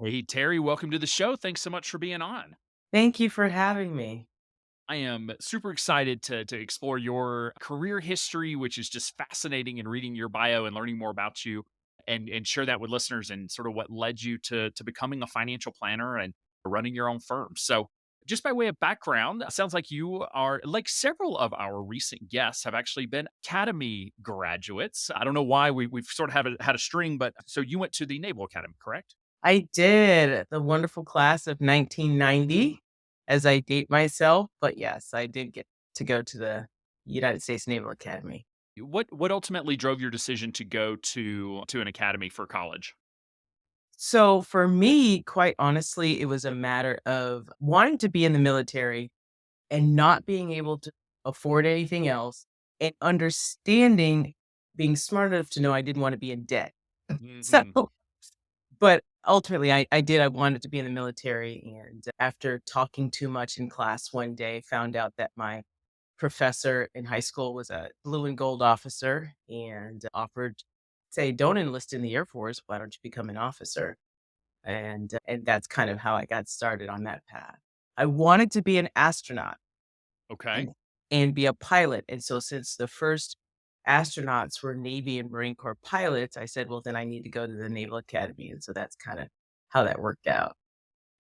Hey, Terry, welcome to the show. Thanks so much for being on. Thank you for having me. I am super excited to explore your career history, which is just fascinating, and reading your bio and learning more about you, and share that with listeners and sort of what led you to becoming a financial planner and running your own firm. So, just by way of background, sounds like you are like several of our recent guests have actually been Academy graduates. I don't know why we've sort of had a string, but so you went to the Naval Academy, correct? I did the wonderful class of 1990 as I date myself, but yes, I did get to go to the United States Naval Academy. What ultimately drove your decision to go to an academy for college? So for me, quite honestly, it was a matter of wanting to be in the military and not being able to afford anything else and understanding being smart enough to know I didn't want to be in debt. So Mhm. but ultimately, I wanted to be in the military, and after talking too much in class one day, found out that my professor in high school was a blue and gold officer and offered, say, "Don't enlist in the Air Force. Why don't you become an officer?" And that's kind of how I got started on that path. I wanted to be an astronaut Okay. and and be a pilot, and so since the first astronauts were Navy and Marine Corps pilots, I said, "Well, then I need to go to the Naval Academy," and so that's kinda how that worked out.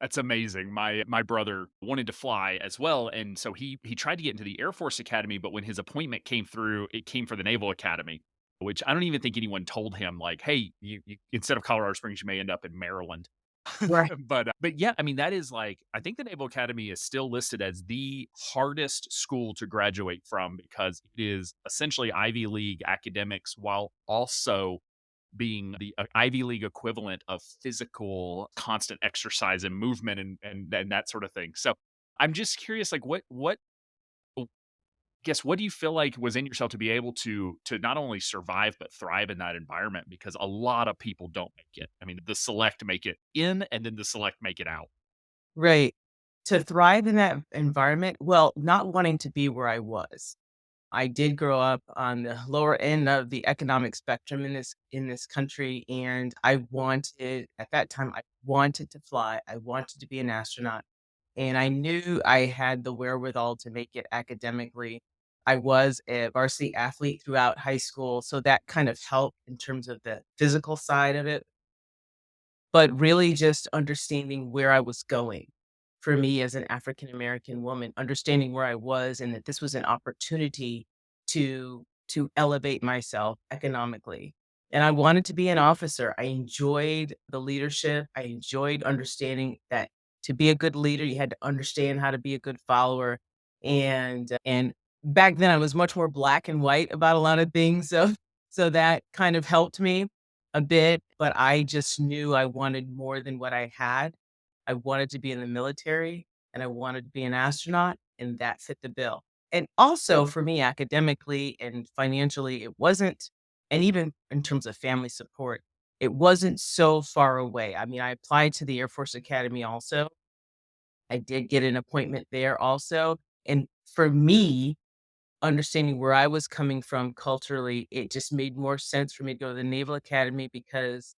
That's amazing. My brother wanted to fly as well, and so he tried to get into the Air Force Academy, but when his appointment came through, it came for the Naval Academy, which I don't even think anyone told him like, "Hey, you instead of Colorado Springs, you may end up in Maryland." Right. But yeah, I mean, that is like I think the Naval Academy is still listed as the hardest school to graduate from because it is essentially Ivy League academics while also being the Ivy League equivalent of physical constant exercise and movement and that sort of thing. So I'm just curious, like what guess what do you feel like was in yourself to be able to not only survive but thrive in that environment? Because a lot of people don't make it. I mean, the select make it in and then the select make it out. Right. To thrive in that environment, well, not wanting to be where I was. I did grow up on the lower end of the economic spectrum in this country, and I wanted at that time, I wanted to fly, I wanted to be an astronaut. And I knew I had the wherewithal to make it academically. I was a varsity athlete throughout high school, so that kind of helped in terms of the physical side of it, but really just understanding where I was going. For me as an African American woman, understanding where I was and that this was an opportunity to elevate myself economically. And I wanted to be an officer. I enjoyed the leadership. I enjoyed understanding that to be a good leader, you had to understand how to be a good follower. And back then I was much more black and white about a lot of things. So that kind of helped me a bit, but I just knew I wanted more than what I had. I wanted to be in the military and I wanted to be an astronaut, and that fit the bill. And also for me, academically and financially, it wasn't, and even in terms of family support, it wasn't so far away. I mean, I applied to the Air Force Academy also. I did get an appointment there also. And for me, understanding where I was coming from culturally, it just made more sense for me to go to the Naval Academy because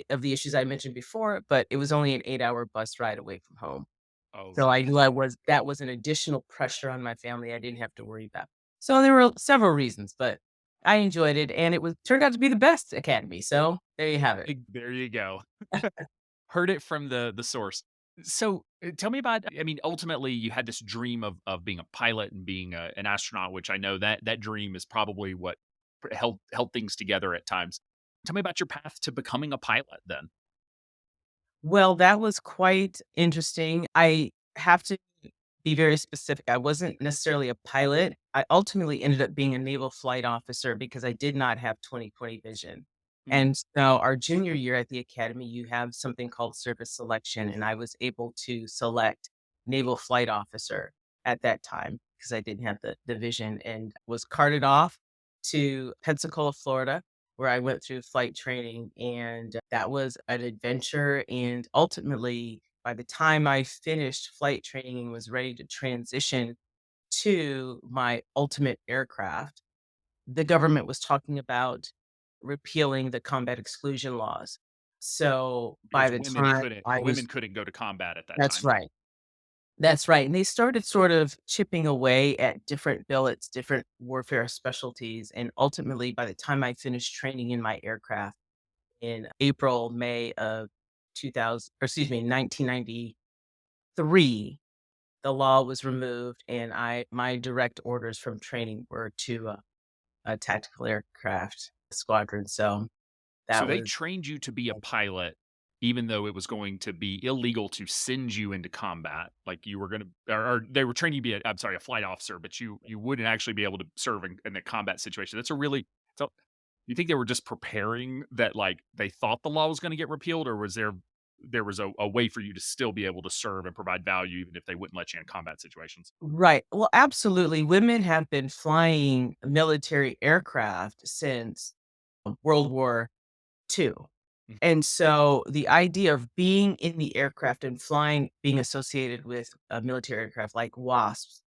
of the issues I mentioned before, but it was only an 8-hour bus ride away from home. Oh, So I knew I was that was an additional pressure on my family I didn't have to worry about. So there were several reasons, but I enjoyed it and it was turned out to be the best academy. So there you have it. there you go. Heard it from the source. So, tell me about I mean, ultimately, you had this dream of being a pilot and being an astronaut, which I know that dream is probably what held things together at times. Tell me about your path to becoming a pilot then. Well, that was quite interesting. I have to be very specific. I wasn't necessarily a pilot. I ultimately ended up being a naval flight officer because I did not have 20/20 vision. Hmm, And so our junior year at the academy, you have something called service selection, and I was able to select naval flight officer at that time because I didn't have the vision and was carted off to Pensacola, Florida, where I went through flight training, and that was an adventure, and ultimately, by the time I finished flight training and was ready to transition to my ultimate aircraft, the government was talking about repealing the combat exclusion laws. So by Because the time I women was couldn't go to combat at that That's time. right. That's right, and they started sort of chipping away at different billets, different warfare specialties, and ultimately, by the time I finished training in my aircraft in April, May of 2000 or excuse me, 1993, the law was removed, and I my direct orders from training were to a tactical aircraft squadron, so So that they was trained you to be a pilot, even though it was going to be illegal to send you into combat. Like you were going to, or they were training you to be, I'm sorry, a flight officer, but you wouldn't actually be able to serve in a combat situation. That's a really, so you think they were just preparing that, like they thought the law was going to get repealed, or was there was a way for you to still be able to serve and provide value, even if they wouldn't let you in combat situations? Right. Well, absolutely. Women have been flying military aircraft since World War II. Mhm. And so the idea of being in the aircraft and flying, being associated with a military aircraft like WASPs,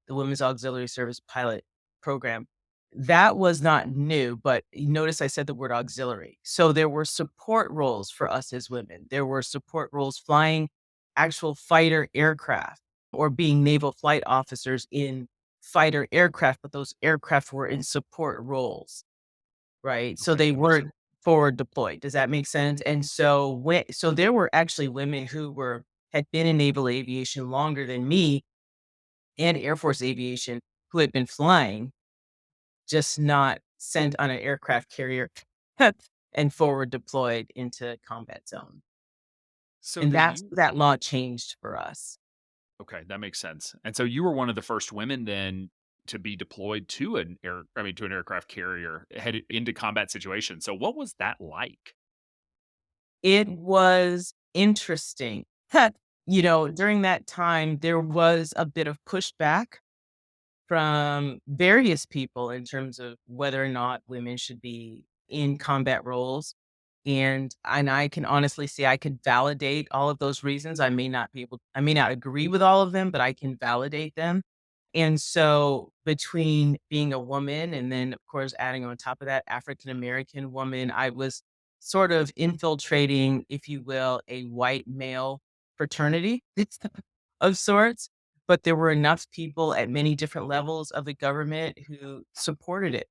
the Women's Auxiliary Service Pilot Program, that was not new. But you notice I said the word auxiliary. So there were support roles for us as women. There were support roles flying actual fighter aircraft or being naval flight officers in fighter aircraft, but those aircraft were in support roles. Right, so Okay, they that makes weren't sense. forward deployed, does that make sense? And so there were actually women who were had been in naval aviation longer than me and Air Force aviation who had been flying, just not sent on an aircraft carrier and forward deployed into combat zone. So And then that's you that law changed for us. Okay, that makes sense. And so you were one of the first women then to be deployed to to an aircraft carrier headed into combat situations. So what was that like? It was interesting. During that time, there was a bit of pushback from various people in terms of whether or not women should be in combat roles. And I can honestly say I could validate all of those reasons. I may not agree with all of them, but I can validate them. And so between being a woman and then of course adding on top of that African American woman, I was sort of infiltrating, if you will, a white male fraternity of sorts, but there were enough people at many different levels of the government who supported it.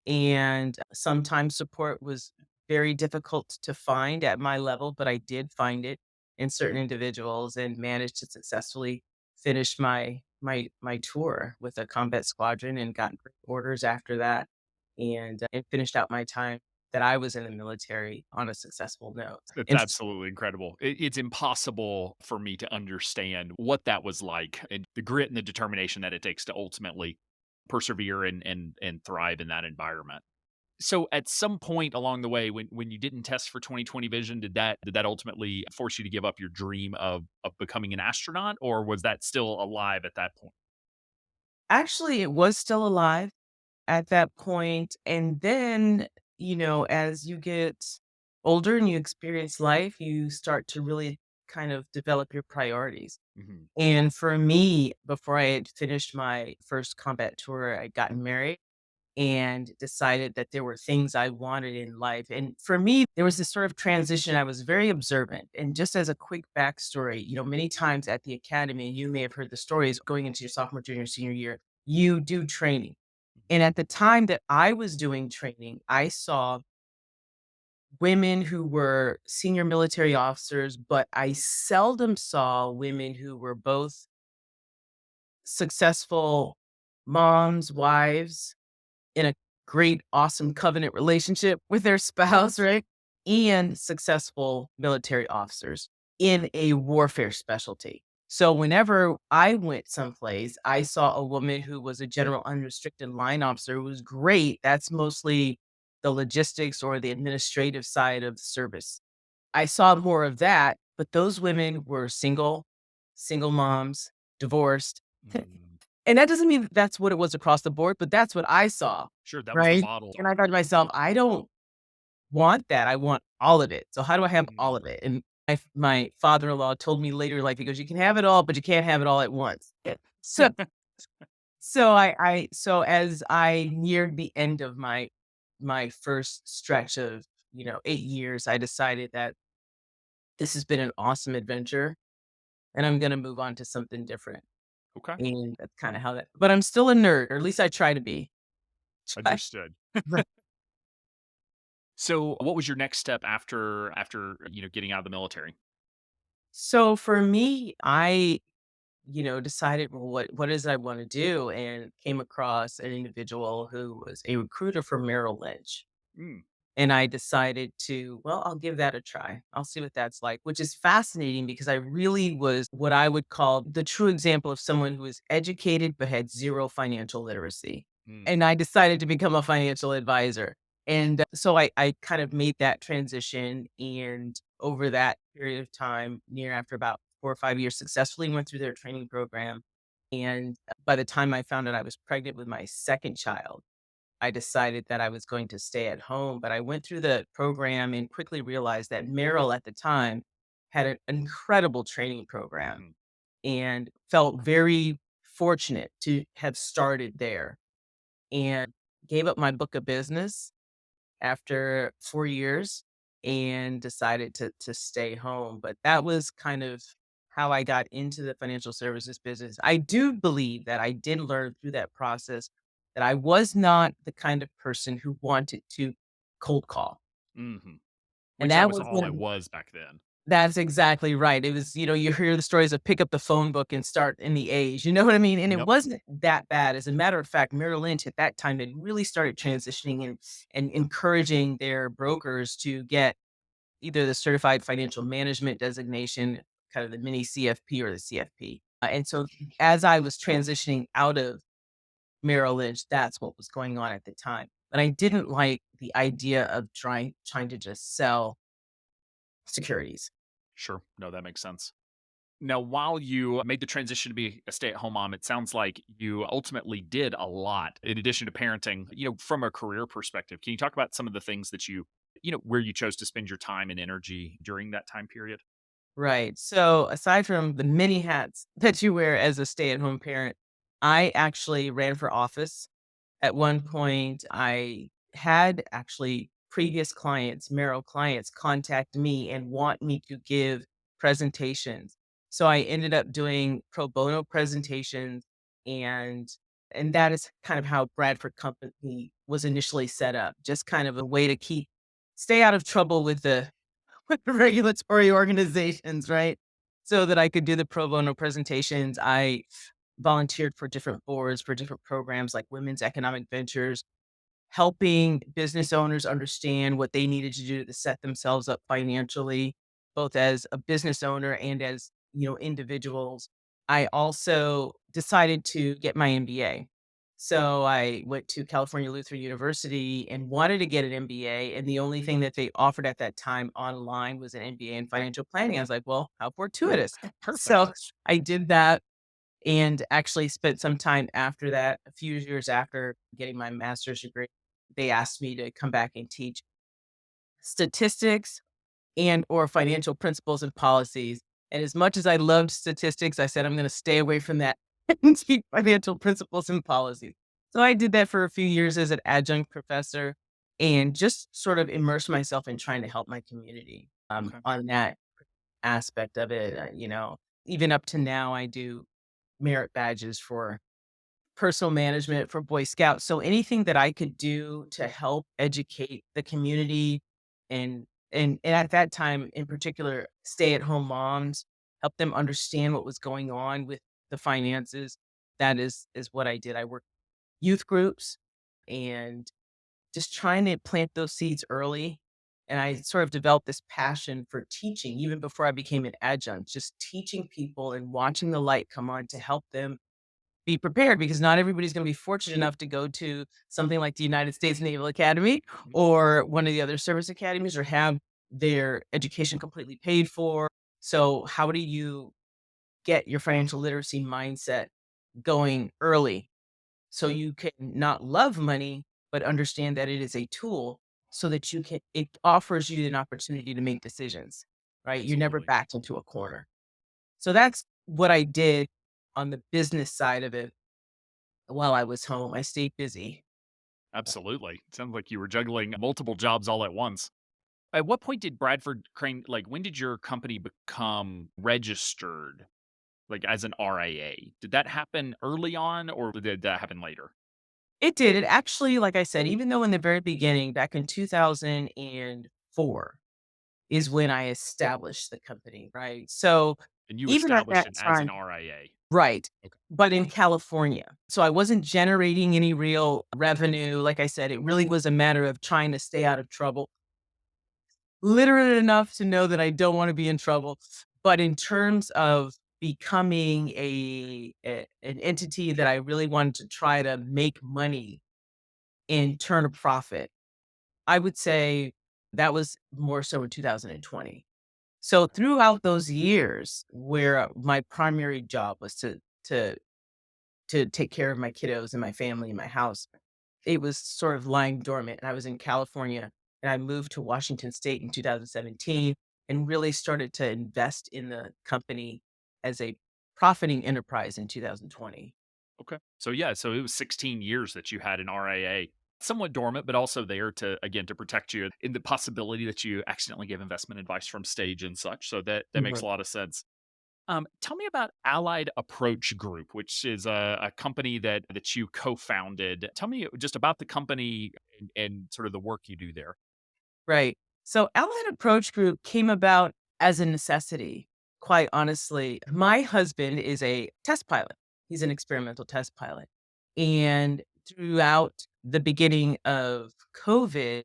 And sometimes support was very difficult to find at my level, but I did find it in certain individuals and managed to successfully finish my tour with a combat squadron and got great orders after that and finished out my time that I was in the military on a successful note. It's And absolutely incredible. It's impossible for me to understand what that was like and the grit and the determination that it takes to ultimately persevere and thrive in that environment. So at some point along the way when you didn't test for 2020 vision, did that ultimately force you to give up your dream of becoming an astronaut, or was that still alive at that point? actually, it was still alive at that point. And then, as you get older and you experience life, you start to really kind of develop your priorities. Mhm. And for me, before I had finished my first combat tour, I'd gotten married and decided that there were things I wanted in life. And for me, there was this sort of transition. I was very observant. And just as a quick backstory, many times at the academy, you may have heard the stories going into your sophomore, junior, senior year, you do training. And at the time that I was doing training, I saw women who were senior military officers, but I seldom saw women who were both successful moms, wives, in a great, awesome covenant relationship with their spouse, right? And successful military officers in a warfare specialty. So whenever I went someplace, I saw a woman who was a general unrestricted line officer who was great. That's mostly the logistics or the administrative side of the service. I saw more of that, but those women were single, single moms, divorced. Mm. And that doesn't mean that that's what it was across the board, but that's what I saw, Sure, that was the right? model. And I thought to myself, "I don't want that, I want all of it. So how do I have all Mm. of it?" And my father-in-law told me later, like, he goes, "You can have it all, but you can't have it all at once." Yeah. So so as I neared the end of my first stretch of 8 years, I decided that this has been an awesome adventure and I'm going to move on to something different. Okay. And that's kind of how that, but I'm still a nerd, or at least I try to be. I- Understood. So, what was your next step after, getting out of the military? so for me, I decided, well, what is I want to do, and came across an individual who was a recruiter for Merrill Lynch. Mm, And I decided to, well, I'll give that a try. I'll see what that's like, which is fascinating because I really was what I would call the true example of someone who was educated but had zero financial literacy. mm, And I decided to become a financial advisor. And so I kind of made that transition. And over that period of time, near after about 4 or 5 years, successfully went through their training program. And by the time I found out I was pregnant with my second child, I decided that I was going to stay at home, but I went through the program and quickly realized that Merrill at the time had an incredible training program mhm. and felt very fortunate to have started there, and gave up my book of business after 4 years and decided to stay home. But that was kind of how I got into the financial services business. I do believe that I did learn through that process that I was not the kind of person who wanted to cold call. Mhm. And Which that that was was all it when was back then. that's exactly right. It was, you hear the stories of pick up the phone book and start in the A's, you know what I mean? And it Yep. wasn't that bad. As a matter of fact, Merrill Lynch at that time had really started transitioning and encouraging their brokers to get either the certified financial management designation, kind of the mini CFP or the CFP. And so as I was transitioning out of Merrill Lynch, that's what was going on at the time. But I didn't like the idea of trying to just sell securities. Sure. No, that makes sense. Now, while you made the transition to be a stay-at-home mom, it sounds like you ultimately did a lot in addition to parenting, from a career perspective. Can you talk about some of the things that where you chose to spend your time and energy during that time period? Right. So aside from the many hats that you wear as a stay-at-home parent, I actually ran for office. At one point, I had actually previous clients, Merrill clients, contact me and want me to give presentations. So I ended up doing pro bono presentations, and that is kind of how Bradford Company was initially set up, just kind of a way to stay out of trouble with the with the regulatory organizations, right? So that I could do the pro bono presentations. I volunteered for different boards for different programs like Women's Economic Ventures, helping business owners understand what they needed to do to set themselves up financially, both as a business owner and as, individuals. I also decided to get my MBA. So I went to California Lutheran University and wanted to get an MBA. And the only thing that they offered at that time online was an MBA in financial planning. I was like, well, how fortuitous. So Perfect. I did that and actually spent some time after that, a few years after getting my master's degree. They asked me to come back and teach statistics and or financial principles and policies. And as much as I loved statistics, I said I'm going to stay away from that and teach financial principles and policies. So I did that for a few years as an adjunct professor and just sort of immerse myself in trying to help my community Okay. on that aspect of it. Even up to now, I do merit badges for personal management for Boy Scouts. So anything that I could do to help educate the community and at that time in particular, stay-at-home moms, help them understand what was going on with the finances. That is what I did. I worked youth groups and just trying to plant those seeds early. And I sort of developed this passion for teaching even before I became an adjunct, just teaching people and watching the light come on to help them be prepared because not everybody's gonna be fortunate enough to go to something like the United States Naval Academy Mhm. or one of the other service academies or have their education completely paid for. So how do you get your financial literacy mindset going early so you can not love money, but understand that it is a tool so that it offers you an opportunity to make decisions, right? You're never Absolutely. backed into a corner. So that's what I did on the business side of it while I was home. I stayed busy. Absolutely. Sounds like you were juggling multiple jobs all at once. At what point did Bradford Crane like, when did your company become registered, like, as an RIA? Did that happen early on, or did that happen later? It did. It actually, like I said, even though in the very beginning, back in 2004 is when I established the company, right? So And you even at established that it as an time, RIA. right, Okay. but in California. So I wasn't generating any real revenue. Like I said, it really was a matter of trying to stay out of trouble. Literate enough to know that I don't want to be in trouble. But in terms of becoming an entity that I really wanted to try to make money and turn a profit, I would say that was more so in 2020. So throughout those years where my primary job was to to take care of my kiddos and my family and my house, it was sort of lying dormant. And I was in California and I moved to Washington State in 2017 and really started to invest in the company as a profiting enterprise in 2020. Okay. So, yeah, so it was 16 years that you had an RIA, somewhat dormant, but also there to, again, to protect you in the possibility that you accidentally give investment advice from stage and such. So that makes a lot of sense. Tell me about Allied Approach Group, which is a company that you co-founded. Tell me just about the company and sort of the work you do there. Right. So Allied Approach Group came about as a necessity, quite honestly. My husband is a test pilot. He's an experimental test pilot. And throughout the beginning of COVID,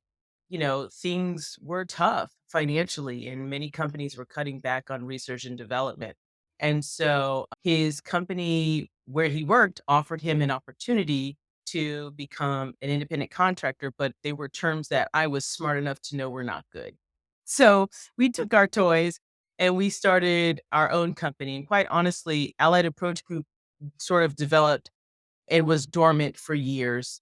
things were tough financially, and many companies were cutting back on research and development. And so his company where he worked offered him an opportunity to become an independent contractor, but they were terms that I was smart enough to know were not good. So we took our toys and we started our own company. And quite honestly, Allied Approach Group sort of developed, it was dormant for years.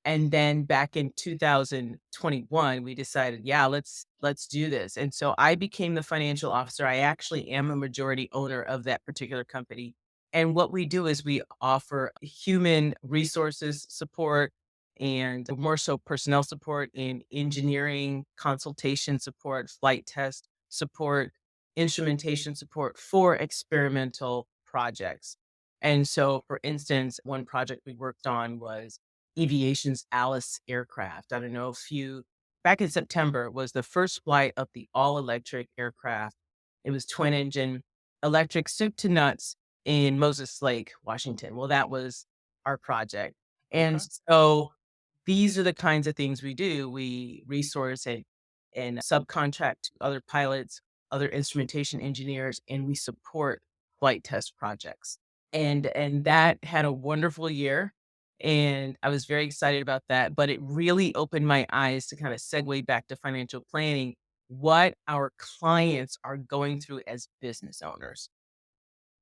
And then back in 2021, we decided, yeah, let's do this. And so I became the financial officer. I actually am a majority owner of that particular company. And what we do is we offer human resources support and more so personnel support in engineering, consultation support, flight test support, instrumentation support for experimental projects. And so, for instance, one project we worked on was Aviation's Alice aircraft. I don't know if you, back in September, was the first flight of the all electric aircraft. It was twin engine, electric soup to nuts in Moses Lake, Washington. Well, that was our project. And Okay. so these are the kinds of things we do. We resource and subcontract to other pilots, other instrumentation engineers, and we support flight test projects. And that had a wonderful year, and I was very excited about that, but it really opened my eyes to kinda segue back to financial planning, what our clients are going through as business owners.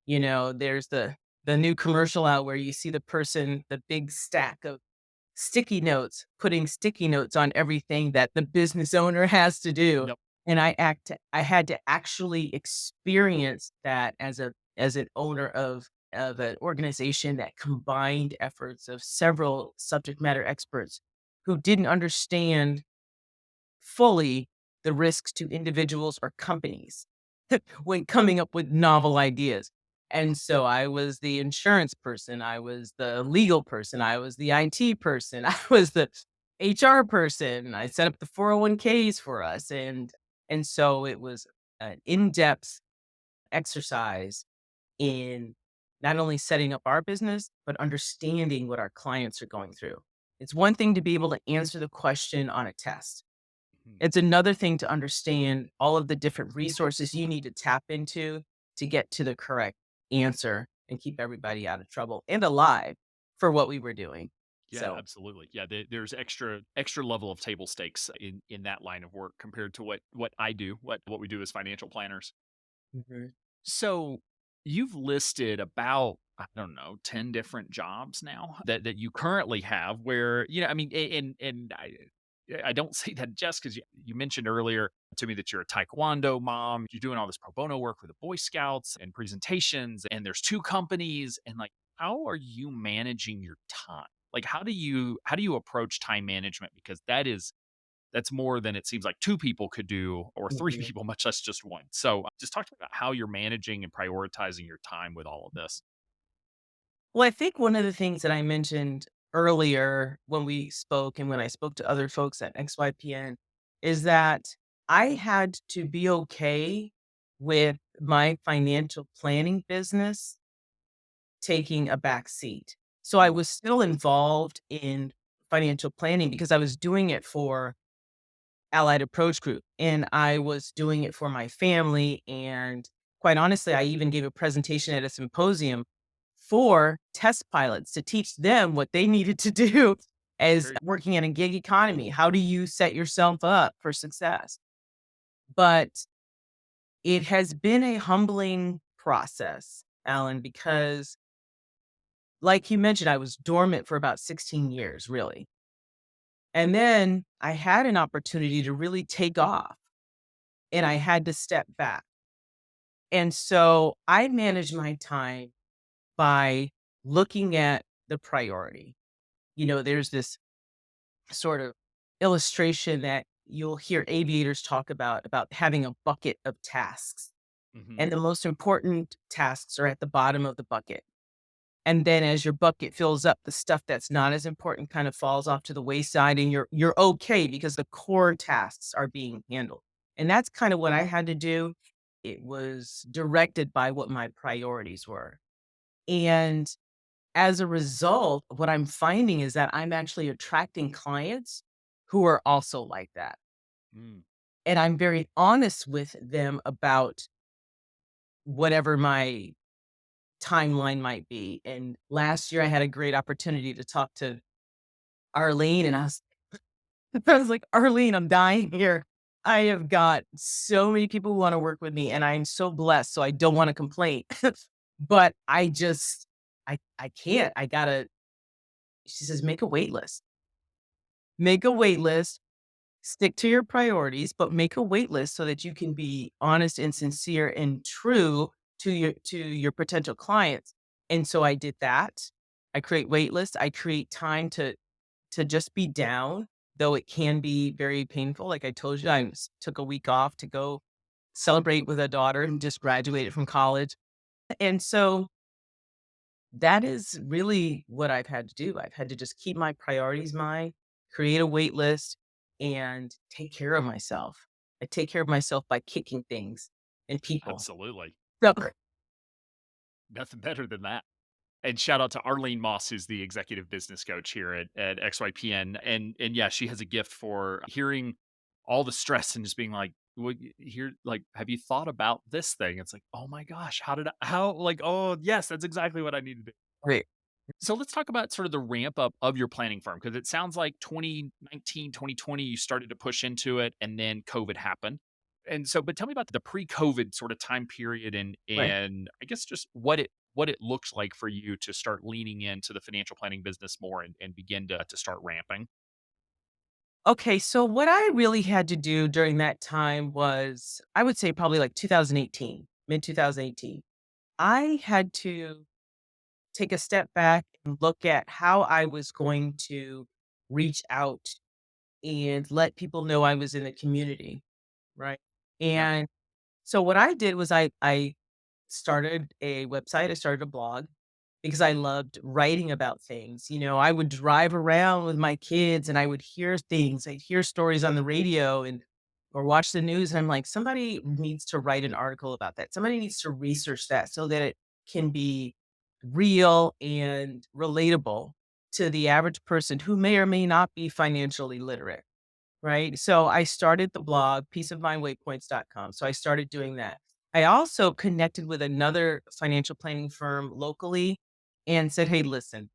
There's the new commercial out where you see the person, the big stack of sticky notes, putting sticky notes on everything that the business owner has to do. Yep. And I had to actually experience that as an owner of an organization that combined efforts of several subject matter experts who didn't understand fully the risks to individuals or companies when coming up with novel ideas. And so I was the insurance person, I was the legal person, I was the IT person, I was the HR person. I set up the 401ks for us, and so it was an in-depth exercise in not only setting up our business, but understanding what our clients are going through. It's one thing to be able to answer the question on a test. Mhm. It's another thing to understand all of the different resources you need to tap into to get to the correct answer and keep everybody out of trouble and alive for what we were doing. Yeah, So, absolutely. Yeah, there's extra level of table stakes in that line of work compared to what I do, what we do as financial planners. mhm. So you've listed about, I don't know, 10 different jobs now that you currently have where, I mean, and I don't say that just because you mentioned earlier to me that you're a taekwondo mom, you're doing all this pro bono work with the Boy Scouts and presentations, and there's two companies, and like, how are you managing your time? Like, how do you approach time management? Because that is that's more than it seems like two people could do or three Mhm. people, much less just one. So just talk to me about how you're managing and prioritizing your time with all of this. Well, I think one of the things that I mentioned earlier when we spoke and when I spoke to other folks at XYPN is that I had to be okay with my financial planning business taking a back seat. So I Mm, was still involved in financial planning because I was doing it for Allied Approach Group and I was doing it for my family. And quite honestly, I even gave a presentation at a symposium for test pilots to teach them what they needed to do as very working in a gig economy. How do you set yourself up for success? But it has been a humbling process, Alan, because like you mentioned, I was dormant for about 16 years, really. And then I had an opportunity to really take off and I had to step back. And so I manage my time by looking at the priority. There's this sort of illustration that you'll hear aviators talk about having a bucket of tasks. hmm And the most important tasks are at the bottom of the bucket. And then as your bucket fills up, the stuff that's not as important kind of falls off to the wayside and you're okay because the core tasks are being handled. And that's kind of what I had to do. It was directed by what my priorities were. And as a result, what I'm finding is that I'm actually attracting clients who are also like that. Mm, And I'm very honest with them about whatever my timeline might be. And last year, I had a great opportunity to talk to Arlene, and I was like, Arlene, I'm dying here. I have got so many people who want to work with me, and I'm so blessed. So I don't want to complain, but I can't. I gotta. She says, make a wait list. Make a wait list. Stick to your priorities, but make a wait list so that you can be honest and sincere and true to your potential clients. And so I did that. I create wait lists. I create time to just be down, though it can be very painful. Like I told you, took a week off to go celebrate with a daughter and just graduated from college. And so that is really what I've had to do. I've had to just keep my priorities in mind, create a wait list, and take care of myself. I take care of myself by kicking things and people. absolutely. So Nothing better than that. And shout out to Arlene Moss, who's the executive business coach here at XYPN. And yeah, she has a gift for hearing all the stress and just being like, "Well, here, like, have you thought about this thing?" It's like, oh my gosh, like, oh yes, that's exactly what I need to do. great. So let's talk about sort of the ramp up of your planning firm because it sounds like 2019, 2020, you started to push into it and then COVID happened. And so, but tell me about the pre-COVID sort of time period and Right. I guess just what it looks like for you to start leaning into the financial planning business more and begin to start ramping. Okay, so what I really had to do during that time was, I would say probably like 2018, mid 2018. I had to take a step back and look at how I was going to reach out and let people know I was in the community, right? Yeah. And so what I did was I started a website, I started a blog because I loved writing about things. I would drive around with my kids and I would hear things. I'd hear stories on the radio and or watch the news and I'm like, somebody needs to write an article about that. Somebody needs to research that so that it can be real and relatable to the average person who may or may not be financially literate. Right? So I started the blog, peaceofmindwaypoints.com. So I started doing that. I also connected with another financial planning firm locally and said, "Hey, listen,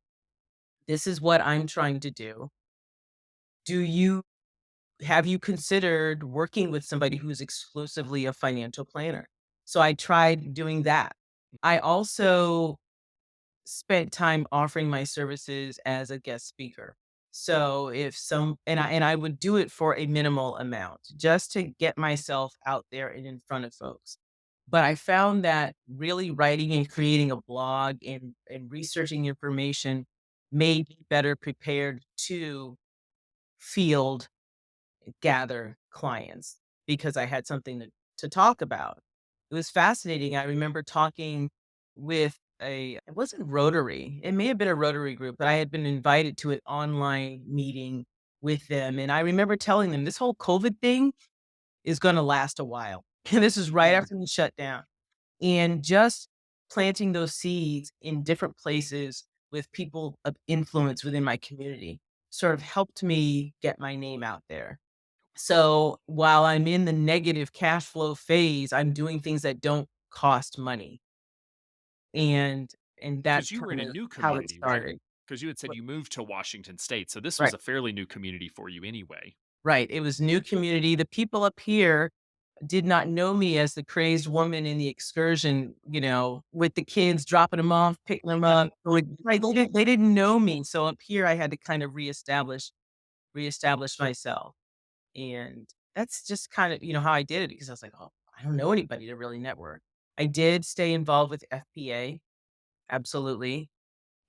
this is what I'm trying to do. Do you have you considered working with somebody who's exclusively a financial planner?" So I tried doing that. I also spent time offering my services as a guest speaker. So if some and I would do it for a minimal amount just to get myself out there and in front of folks. But I found that really writing and creating a blog and researching information made me better prepared to field gather clients because I had something to talk about. It was fascinating. I remember talking with it wasn't Rotary. It may have been a Rotary group, but I had been invited to an online meeting with them. And I remember telling them this whole COVID thing is going to last a while. And this is right Mhm. after we shut down. And just planting those seeds in different places with people of influence within my community sort of helped me get my name out there. So while I'm in the negative cash flow phase, I'm doing things that don't cost money. And Because that's you were kind in a of new how it community, right? started. Because you had said R you moved to Washington State, so this was Right, a fairly new community for you anyway. right. It was new community. The people up here did not know me as the crazed woman in the excursion, with the kids, dropping them off, picking them up. Like, right, they didn't know me. So up here, I had to kind of reestablish myself. And that's just kind of, how I did it because I was like, "Oh, I don't know anybody to really network." I did stay involved with FPA, absolutely,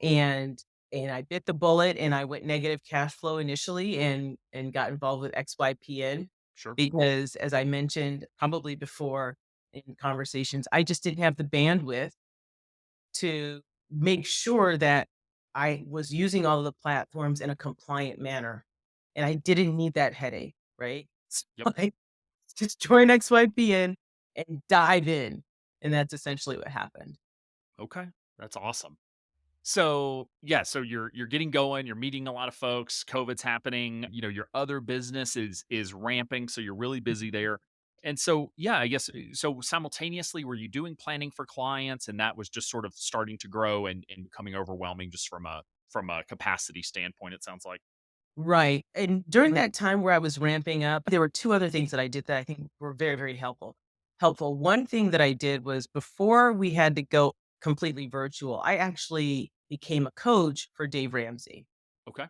and I bit the bullet and I went negative cash flow initially and got involved with XYPN Sure. because, as I mentioned probably before in conversations, I just didn't have the bandwidth to make sure that I was using all of the platforms in a compliant manner, and I didn't need that headache, right? Yep. So I just join XYPN and dive in, and that's essentially what happened. Okay. That's awesome. So, yeah, so you're getting going, you're meeting a lot of folks, COVID's happening, your other business is ramping, so you're really busy there. And so, yeah, I guess so simultaneously were you doing planning for clients and that was just sort of starting to grow and becoming overwhelming just from a capacity standpoint it sounds like. Right, and during that time where I was ramping up, there were 2 other things that I did that I think were very, very helpful. One thing that I did was before we had to go completely virtual, I actually became a coach for Dave Ramsey. Okay.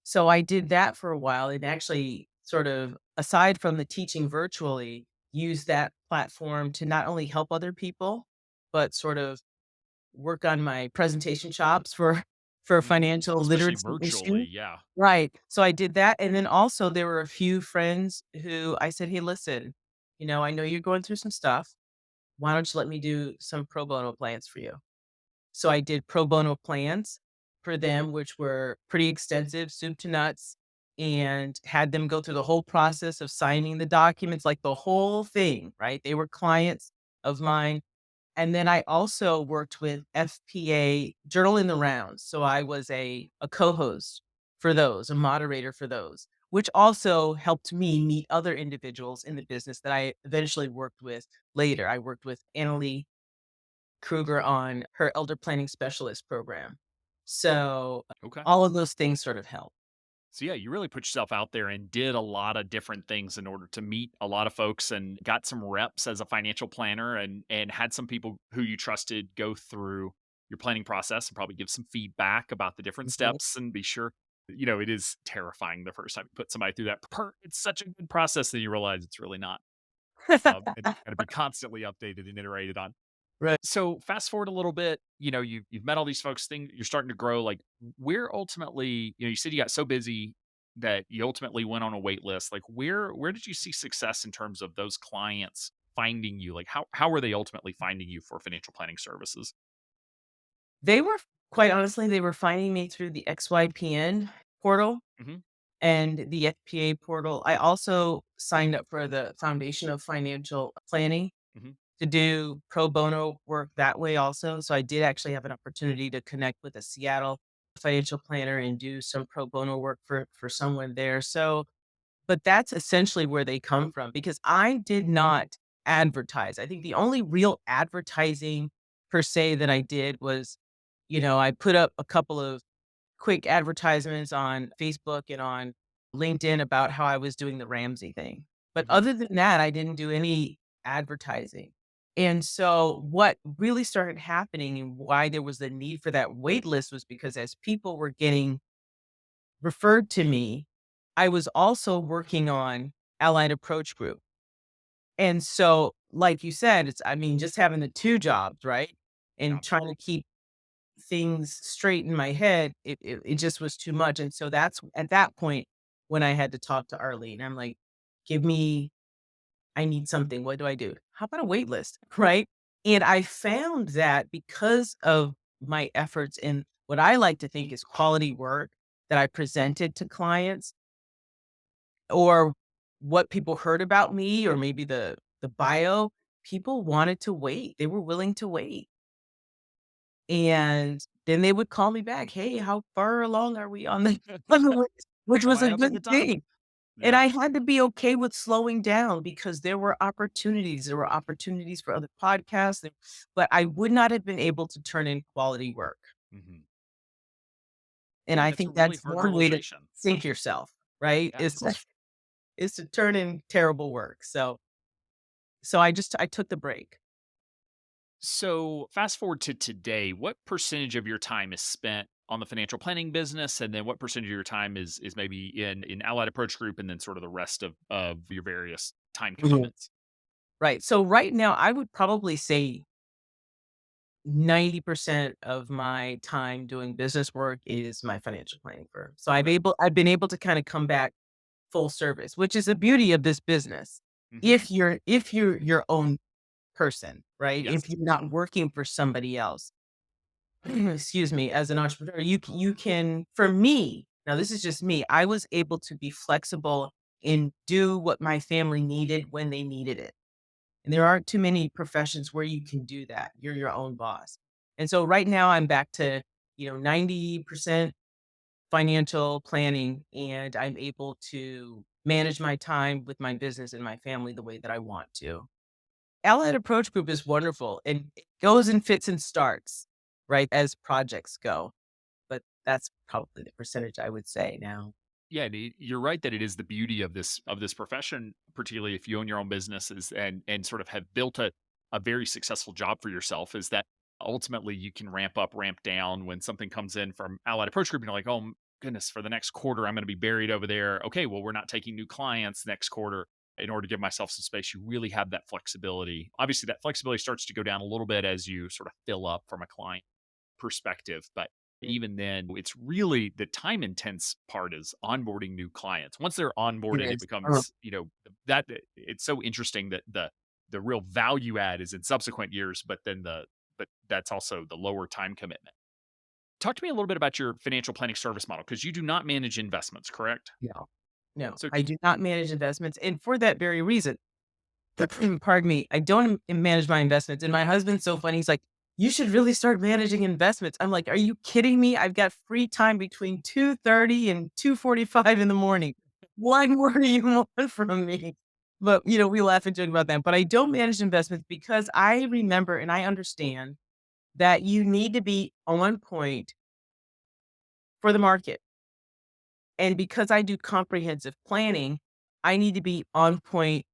So I did that for a while and actually sort of, aside from the teaching virtually, use that platform to not only help other people, but sort of work on my presentation chops for Mhm. financial Especially literacy virtually, issues. yeah. Right. So I did that, and then also there were a few friends who I said, "Hey, listen, I know you're going through some stuff. Why don't you let me do some pro bono plans for you?" So I did pro bono plans for them, which were pretty extensive, soup to nuts, and had them go through the whole process of signing the documents, like the whole thing, right? They were clients of mine. And then I also worked with FPA Journal in the Rounds. So I was a co-host for those, a moderator for those, which also helped me meet other individuals in the business that I eventually worked with later. I worked with Annalie Kruger on her elder planning specialist program. So Okay. all of those things sort of help. So yeah, you really put yourself out there and did a lot of different things in order to meet a lot of folks and got some reps as a financial planner and had some people who you trusted go through your planning process and probably give some feedback about the different Mhm. steps and be sure it is terrifying the first time you put somebody through that. It's such a good process that you realize it's really not. And got to be constantly updated and iterated on. Right. So fast forward a little bit, you've met all these folks, you're starting to grow. Like where ultimately, you said you got so busy that you ultimately went on a wait list. Like where did you see success in terms of those clients finding you? Like how were they ultimately finding you for financial planning services? They were quite honestly, they were finding me through the XYPN portal Hmm. and the FPA portal. I also signed up for the Foundation of Financial Planning Hmm. to do pro bono work that way also. So I did actually have an opportunity to connect with a Seattle financial planner and do some pro bono work for someone there. So, but that's essentially where they come from because I did not advertise. I think the only real advertising per se that I did was, I put up a couple of quick advertisements on Facebook and on LinkedIn about how I was doing the Ramsey thing. But Hmm. other than that, I didn't do any advertising. And so what really started happening and why there was the need for that wait list was because as people were getting referred to me, I was also working on Allied Approach Group. And so, like you said, I mean, just having the 2 jobs, right? Yeah. And trying to keep things straight in my head, it just was too much, and so that's at that point when I had to talk to Arlene. I'm like, Give me I need something. What do I do? How about a wait list? Right? And I found that because of my efforts in what I like to think is quality work that I presented to clients or what people heard about me or maybe the bio, people wanted to wait. They were willing to wait. And then they would call me back, "Hey, how far along are we on the on the list?" Which Am was I a having a good good time? thing. And Yeah. I had to be okay with slowing down because there were opportunities. There were opportunities for other podcasts, but I would not have been able to turn in quality work. Mhm. And Yeah, I that's a think really that's hard one way to realization. sink yourself, right? Yeah. Is to turn in terrible work. So I took the break. So, fast forward to today, what percentage of your time is spent on the financial planning business, and then what percentage of your time is maybe in Allied Approach Group, and then sort of the rest of your various time Mhm. commitments? Right. So right now, I would probably say 90% of my time doing business work is my financial planning firm. So Okay. I've been able to kind of come back full service, which is the beauty of this business. Hmm. If you're your own person, right? If Yes. you're not working for somebody else, excuse me, as an entrepreneur, you can for me, now this is just me, I was able to be flexible and do what my family needed when they needed it. And there aren't too many professions where you can do that. You're your own boss. And so right now I'm back to, 90% financial planning and I'm able to manage my time with my business and my family the way that I want to. Allied Approach Group is wonderful and it goes in fits and starts, right, as projects go. But that's probably the percentage I would say now. Yeah, you're right that it is the beauty of this profession, particularly if you own your own businesses and sort of have built a very successful job for yourself. Is that ultimately you can ramp up, ramp down when something comes in from Allied Approach Group, and you're like, oh goodness, for the next quarter, I'm going to be buried over there. Okay, well, we're not taking new clients next quarter. In order to give myself some space, you really have that flexibility. Obviously, that flexibility starts to go down a little bit as you sort of fill up from a client perspective. But Mm. even then, it's really the time intense part is onboarding new clients. Once they're It onboarded, it is. becomes, that it's so interesting that the real value add is in subsequent years, but that's also the lower time commitment. Talk to me a little bit about your financial planning service model because you do not manage investments, correct? No. No, So I do not manage investments. And for that very reason, pardon me, I don't manage my investments. And my husband's so funny. He's like, you should really start managing investments. I'm like, are you kidding me? I've got free time between 2:30 and 2:45 in the morning. What more do you want from me? But we laugh and joke about that. But I don't manage investments because I remember and I understand that you need to be on point for the market. And because I do comprehensive planning, I need to be on point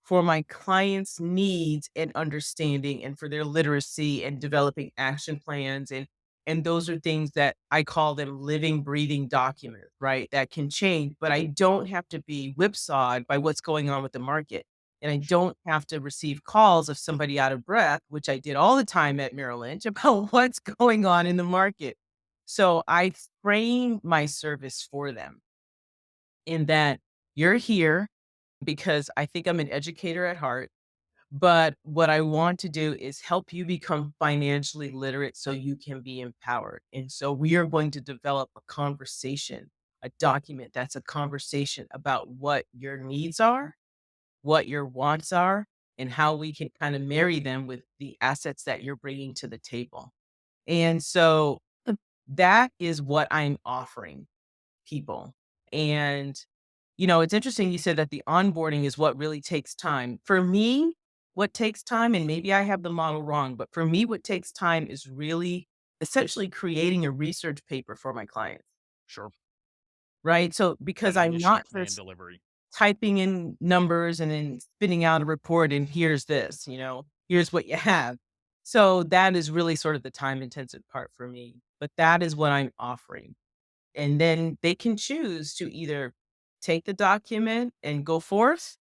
for my clients' needs and understanding and for their literacy and developing action plans and those are things that I call them living breathing documents, right? That can change, but I don't have to be whipsawed by what's going on with the market. And I sure. don't have to receive calls of somebody out of breath, which I did all the time at Merrill Lynch about what's going on in the market. So I frame my service for them in that you're here because I think I'm an educator at heart. But what I want to do is help you become financially literate so you can be empowered. And so we are going to develop a conversation, a document that's a conversation about what your needs are, what your wants are, and how we can kind of marry them with the assets that you're bringing to the table. And so that is what I'm offering people. And it's interesting you said that the onboarding is what really takes time. For me, what takes time, and maybe I have the model wrong, but for me, what takes time is really essentially creating a research paper for my clients, Sure. right? So That because I'm initial not plan just delivery. typing in numbers and then spitting out a report and here's this, here's what you have. So that is really sort of the time intensive part for me. But that is what I'm offering. And then they can choose to either take the document and go forth,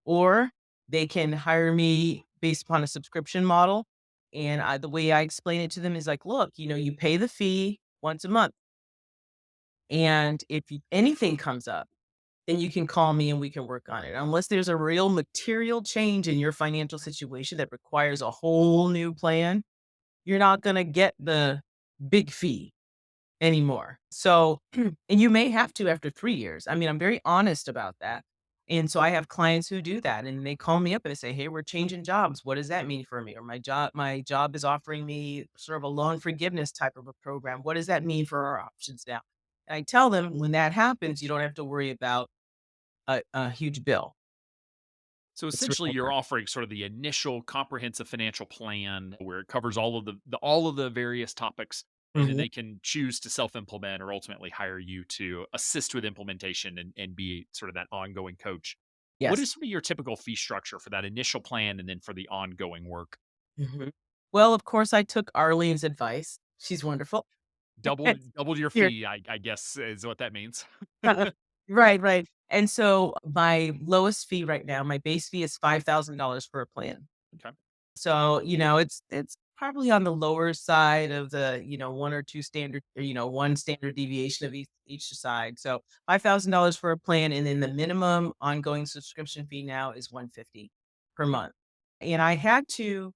or they can hire me based upon a subscription model. And the way I explain it to them is like, look, you pay the fee once a month. And if anything comes up, then you can call me and we can work on it. Unless there's a real material change in your financial situation that requires a whole new plan, you're not going to get the big fee anymore. So, and you may have to after 3 years. I mean, I'm very honest about that. And so I have clients who do that and they call me up and they say, "Hey, we're changing jobs. What does that mean for me?" Or my job is offering me sort of a loan forgiveness type of a program. What does that mean for our options now? And I tell them when that happens, you don't have to worry about a huge bill. So It's essentially, real you're work. offering sort of the initial comprehensive financial plan where it covers all of the various topics, and then Mhm. they can choose to self-implement or ultimately hire you to assist with implementation and be sort of that ongoing coach. What Yes. is sort of your typical fee structure for that initial plan and then for the ongoing work? Mhm. Well, of course, I took Arlene's advice. She's wonderful. Doubled your Here. fee, I guess is what that means. Right, right. And so my lowest fee right now, my base fee is $5,000 for a plan. Okay. So, it's probably on the lower side of the, 1 or 2 standard or, 1 standard deviation of each side. So, $5,000 for a plan, and then the minimum ongoing subscription fee now is 150 per month. And I had to,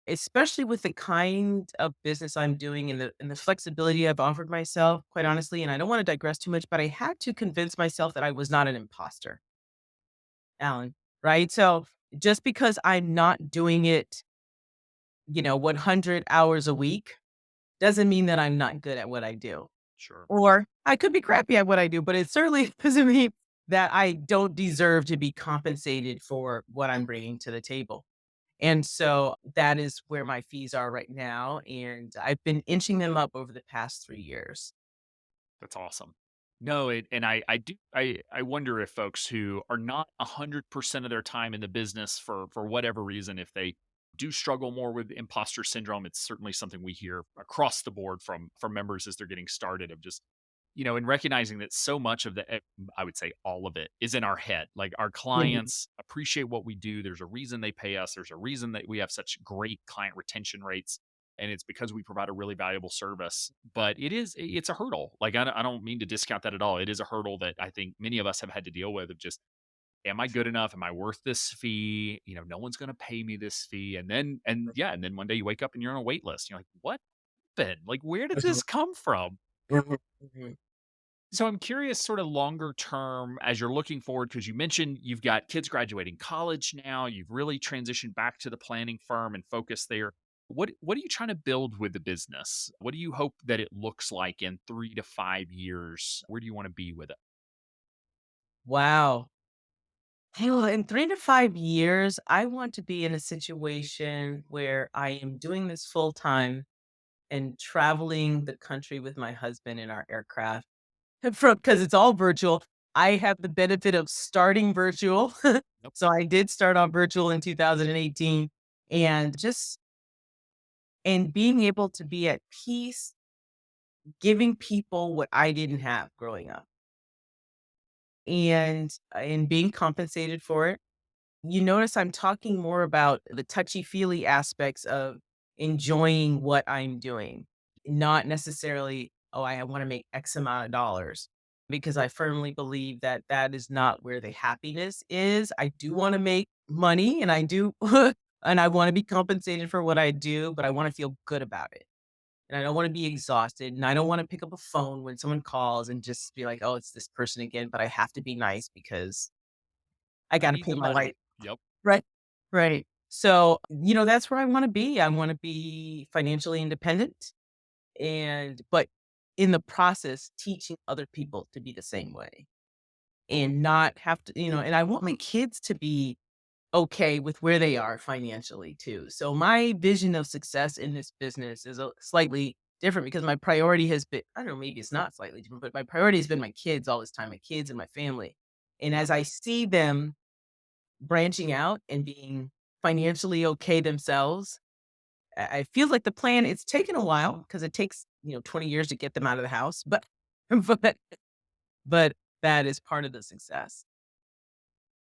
especially with the kind of business I'm doing and the flexibility I've offered myself, quite honestly, and I don't wanna digress too much, but I had to convince myself that I was not an imposter, Alan, right? So, just because I'm not doing it 100 hours a week doesn't mean that I'm not good at what I do. Sure. Or I could be crappy at what I do, but it certainly doesn't mean that I don't deserve to be compensated for what I'm bringing to the table. And so that is where my fees are right now. And I've been inching them up over the past 3 years. That's awesome. No, I wonder if folks who are not 100% of their time in the business for whatever reason, if they do struggle more with imposter syndrome, it's certainly something we hear across the board from members as they're getting started of just, and recognizing that so much of I would say all of it is in our head. Like our Mhm. clients appreciate what we do. There's a reason they pay us. There's a reason that we have such great client retention rates, and it's because we provide a really valuable service. But it's a hurdle. Like I don't mean to discount that at all. It is a hurdle that I think many of us have had to deal with of just, am I good enough? Am I worth this fee? No one's going to pay me this fee. And then one day you wake up and you're on a wait list. You're like, what happened? Like, where did Mhm. this come from? Mhm. Mhm. So I'm curious, sort of longer term, as you're looking forward, because you mentioned you've got kids graduating college now. You've really transitioned back to the planning firm and focus there. What are you trying to build with the business? What do you hope that it looks like in 3 to 5 years? Where do you want to be with it? Wow. Hey, well, in 3 to 5 years, I want to be in a situation where I am doing this full time and traveling the country with my husband in our aircraft. From because it's all virtual. I have the benefit of starting virtual. Nope. So I did start on virtual in 2018 and just and being able to be at peace, giving people what I didn't have growing up and being compensated for it. You notice I'm talking more about the touchy-feely aspects of enjoying what I'm doing, not necessarily, "Oh, I wanna make X amount of dollars," because I firmly believe that that is not where the happiness is. I do wanna make money, and I do and I wanna be compensated for what I do, but I wanna feel good about it, and I don't wanna be exhausted, and I don't wanna pick up a phone when someone calls and just be like, "Oh, it's this person again," but I have to be nice because I I gotta need pay the my money. light. Yep. Right. Right. So, that's where I wanna be. I wanna be financially independent but in the process, teaching other people to be the same way and not have to, and I want my kids to be okay with where they are financially too. So my vision of success in this business is a slightly different because my priority has been, I don't know, maybe it's not slightly different, but my priority has been my kids all this time, my kids and my family. And Yeah. as I see them branching out and being financially okay themselves, I feel like the plan it's taken a while because it takes, 20 years to get them out of the house, but but but that is part of the success.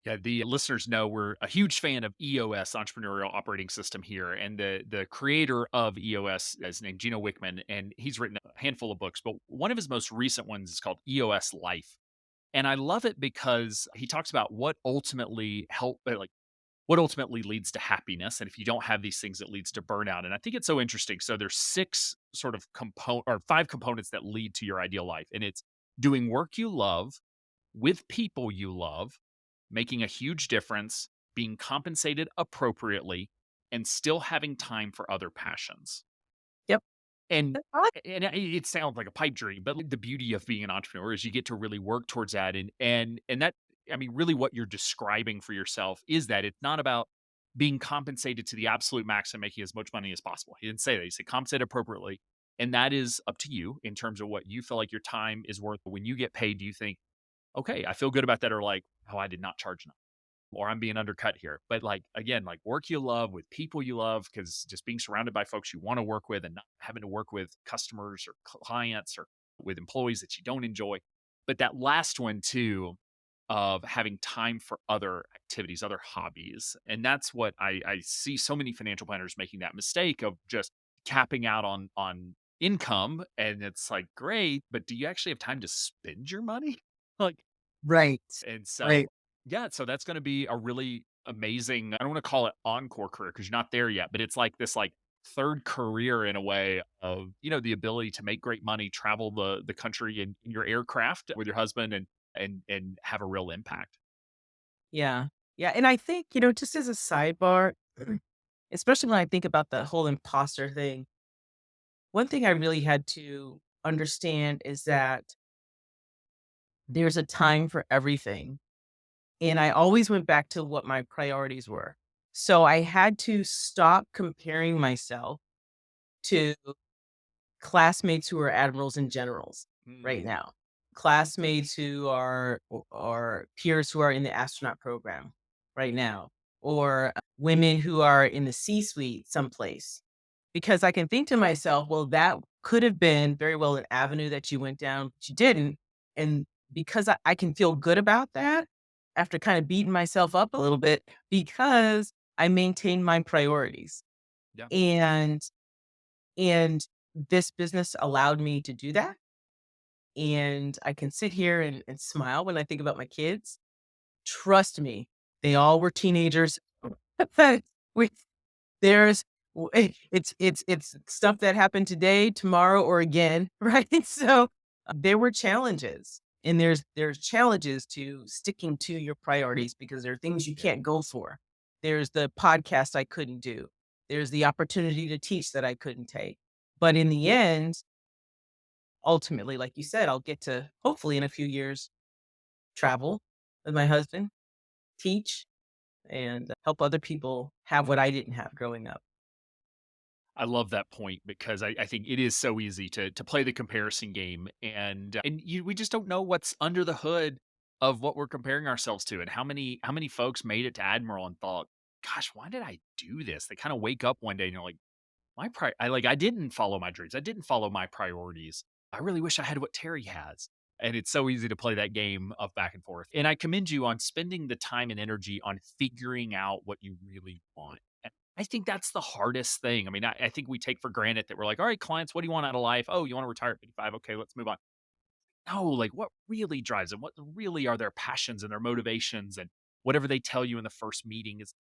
Yeah, the listeners know we're a huge fan of EOS, Entrepreneurial Operating System here, and the creator of EOS is named Gino Wickman, and he's written a handful of books, but one of his most recent ones is called EOS Life. And I love it because he talks about what ultimately leads to happiness. And if you don't have these things, it leads to burnout. And I think it's so interesting. So there's six sort of five components that lead to your ideal life. And it's doing work you love with people you love, making a huge difference, being compensated appropriately, and still having time for other passions. Yep. And I like it sounds like a pipe dream, but like, the beauty of being an entrepreneur is you get to really work towards that, and that, I mean, really what you're describing for yourself is that it's not about being compensated to the absolute max and making as much money as possible. He didn't say that. He said compensate appropriately, and that is up to you in terms of what you feel like your time is worth. When you get paid, do you think, "Okay, I feel good about that," or like, "Oh, I did not charge enough," or "I'm being undercut here." But, like, again, like, work you love with people you love, because just being surrounded by folks you wanna work with and not having to work with customers or clients or with employees that you don't enjoy. But that last one too, of having time for other activities, other hobbies, and that's what I see so many financial planners making that mistake of just capping out on income, and it's like, "Great, but do you actually have time to spend your money?" Like, right. and Right. so, yeah, so that's gonna be a really amazing, I don't wanna call it encore career because 'cause you're not there yet, but it's like this, like, 3rd career in a way of, the ability to make great money, travel the country in your aircraft with your husband and have a real impact. Yeah. Yeah. And I think, just as a sidebar, especially when I think about the whole imposter thing, one thing I really had to understand is that there's a time for everything. And I always went back to what my priorities were. So I had to stop comparing myself to classmates who are admirals and generals right Mm, now, classmates who are peers who are in the astronaut program right now, or women who are in the C-suite someplace. Because I can think to myself, well, that could have been very well an avenue that you went down, but you didn't. And because I can feel good about that after kind of beating myself up a little bit because I maintained my priorities. yeah. And and this business allowed me to do that, and I can sit here and smile when I think about my kids. Trust me, they all were teenagers. With there's it's stuff that happened today, tomorrow, or again, right? So, there were challenges, and there's challenges to sticking to your priorities because there are things you Yeah. can't go for. There's the podcast I couldn't do. There's the opportunity to teach that I couldn't take. But in the end, ultimately, like you said, I'll get to, hopefully in a few years, travel with my husband, teach, and help other people have what I didn't have growing up. I love that point because I think it is so easy to play the comparison game, and we just don't know what's under the hood of what we're comparing ourselves to, and how many folks made it to admiral and thought, "Gosh, why did I do this?" They kind of wake up one day and you're like, I didn't follow my dreams. I didn't follow my priorities. I really wish I had what Terry has." And it's so easy to play that game of back and forth. And I commend you on spending the time and energy on figuring out what you really want. And I think that's the hardest thing. I mean, I think we take for granted that we're like, "All right, clients, what do you want out of life? Oh, you want to retire at 55? Okay, let's move on." No, like, what really drives them? What really are their passions and their motivations? And whatever they tell you in the first meeting is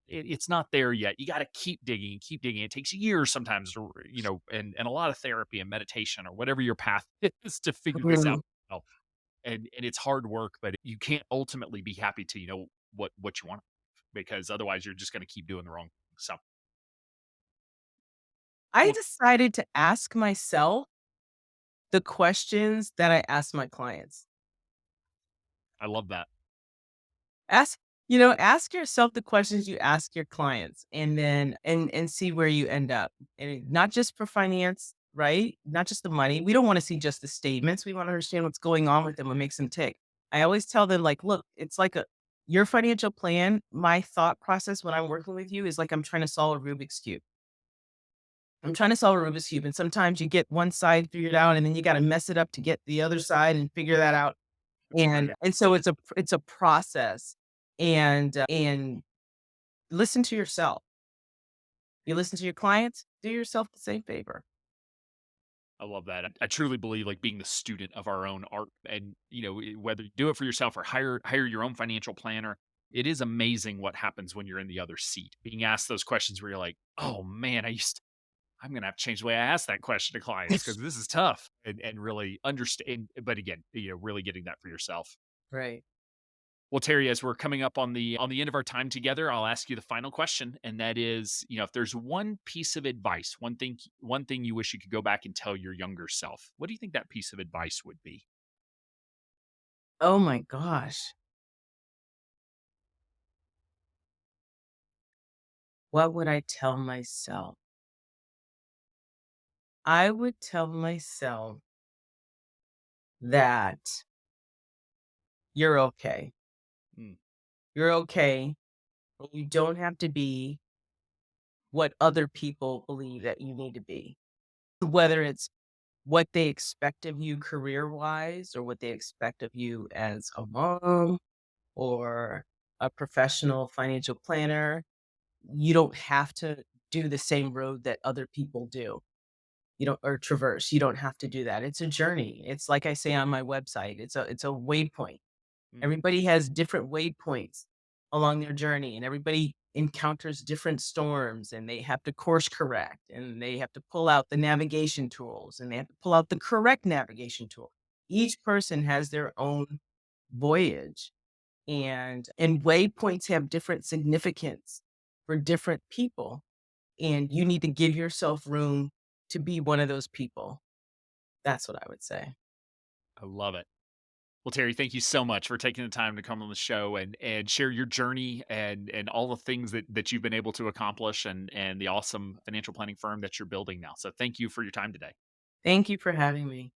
it's not there yet. You gotta keep digging, keep digging. It takes years sometimes to, and a lot of therapy and meditation or whatever your path is to figure this out. Mhm. yourself. And it's hard work, but you can't ultimately be happy to, what you want, because otherwise you're just gonna keep doing the wrong thing. So, I well, decided to ask myself the questions that I ask my clients. I love that. Ask yourself the questions you ask your clients, and then and see where you end up. And not just for finance, right? Not just the money. We don't want to see just the statements. We want to understand what's going on with them, what makes them tick. I always tell them, like, look, it's like a your financial plan. My thought process when I'm working with you is like I'm trying to solve a Rubik's Cube. I'm trying to solve a Rubik's Cube, and sometimes you get one side figured out, and then you got to mess it up to get the other side and figure that out. And Right. so it's a process, and listen to yourself. You listen to your clients, do yourself the same favor. I love that. I truly believe like being the student of our own art and, whether you do it for yourself or hire your own financial planner, it is amazing what happens when you're in the other seat. Being asked those questions where you're like, "Oh man, I'm going to have to change the way I ask that question to clients because this is tough." And really understand, but again, really getting that for yourself. Right. Well, Terry, as we're coming up on the end of our time together, I'll ask you the final question, and that is, if there's one piece of advice, one thing you wish you could go back and tell your younger self, what do you think that piece of advice would be? Oh my gosh. What would I tell myself? I would tell myself that you're okay. Mm, You're okay. And you don't have to be what other people believe that you need to be. Whether it's what they expect of you career wise or what they expect of you as a mom or a professional financial planner, you don't have to do the same road that other people do. You don't or traverse. You don't have to do that. It's a journey. It's like I say on my website. It's a waypoint. mm. Everybody has different waypoints along their journey, and everybody encounters different storms, and they have to course correct, and they have to pull out the navigation tools, and they have to pull out the correct navigation tool. Each person has their own voyage, and waypoints have different significance for different people, and you need to give yourself room to be one of those people. That's what I would say. I love it. Well, Terry, thank you so much for taking the time to come on the show and share your journey and all the things that you've been able to accomplish and the awesome financial planning firm that you're building now. So thank you for your time today. Thank you for having me.